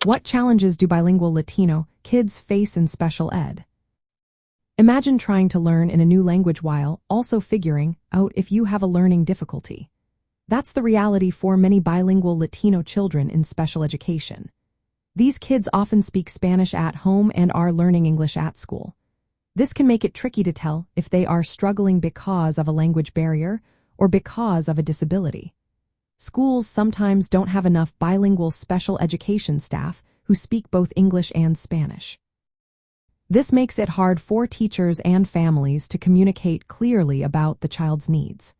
What challenges do bilingual Latino kids face in special ed? Imagine trying to learn in a new language while also figuring out if you have a learning difficulty. That's the reality for many bilingual Latino children in special education. These kids often speak Spanish at home and are learning English at school. This can make it tricky to tell if they are struggling because of a language barrier or because of a disability. Schools sometimes don't have enough bilingual special education staff who speak both English and Spanish. This makes it hard for teachers and families to communicate clearly about the child's needs.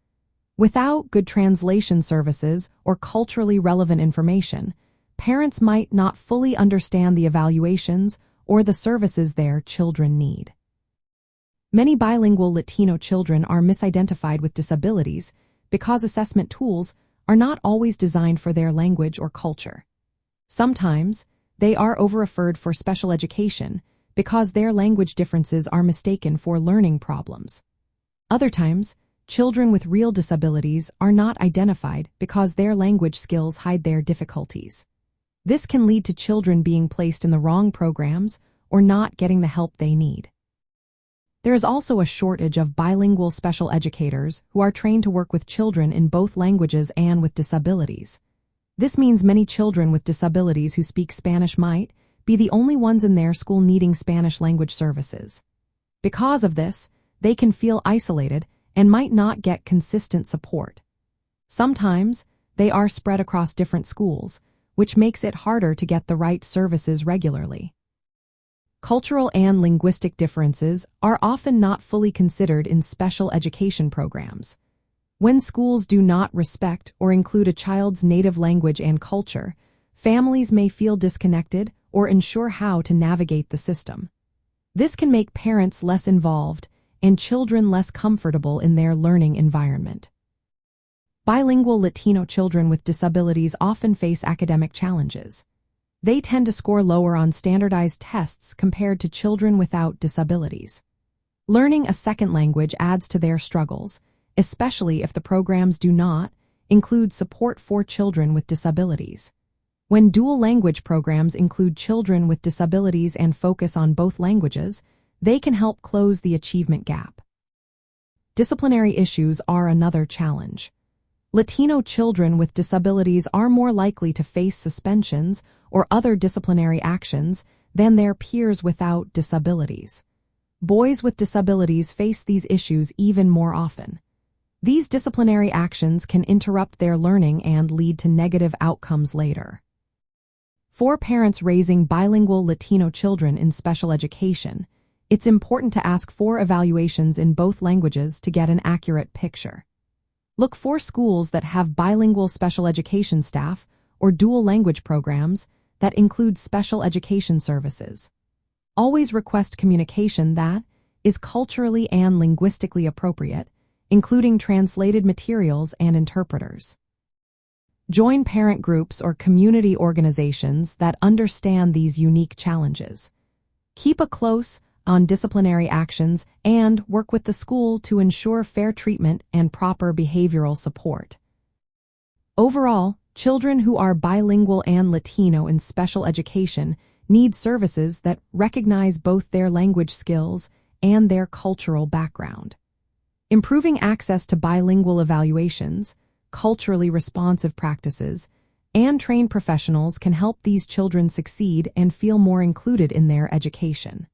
Without good translation services or culturally relevant information, parents might not fully understand the evaluations or the services their children need. Many bilingual Latino children are misidentified with disabilities because assessment tools are not always designed for their language or culture. Sometimes, they are over-referred for special education because their language differences are mistaken for learning problems. Other times, children with real disabilities are not identified because their language skills hide their difficulties. This can lead to children being placed in the wrong programs or not getting the help they need. There is also a shortage of bilingual special educators who are trained to work with children in both languages and with disabilities. This means many children with disabilities who speak Spanish might be the only ones in their school needing Spanish language services. Because of this, they can feel isolated and might not get consistent support. Sometimes, they are spread across different schools, which makes it harder to get the right services regularly. Cultural and linguistic differences are often not fully considered in special education programs. When schools do not respect or include a child's native language and culture, families may feel disconnected or unsure how to navigate the system. This can make parents less involved and children less comfortable in their learning environment. Bilingual Latino children with disabilities often face academic challenges. They tend to score lower on standardized tests compared to children without disabilities. Learning a second language adds to their struggles, especially if the programs do not include support for children with disabilities. When dual language programs include children with disabilities and focus on both languages, they can help close the achievement gap. Disciplinary issues are another challenge. Latino children with disabilities are more likely to face suspensions or other disciplinary actions than their peers without disabilities. Boys with disabilities face these issues even more often. These disciplinary actions can interrupt their learning and lead to negative outcomes later. For parents raising bilingual Latino children in special education, it's important to ask for evaluations in both languages to get an accurate picture. Look for schools that have bilingual special education staff or dual language programs that include special education services. Always request communication that is culturally and linguistically appropriate, including translated materials and interpreters. Join parent groups or community organizations that understand these unique challenges. Keep a close eye on disciplinary actions and work with the school to ensure fair treatment and proper behavioral support. Overall, children who are bilingual and Latino in special education need services that recognize both their language skills and their cultural background. Improving access to bilingual evaluations, culturally responsive practices, and trained professionals can help these children succeed and feel more included in their education.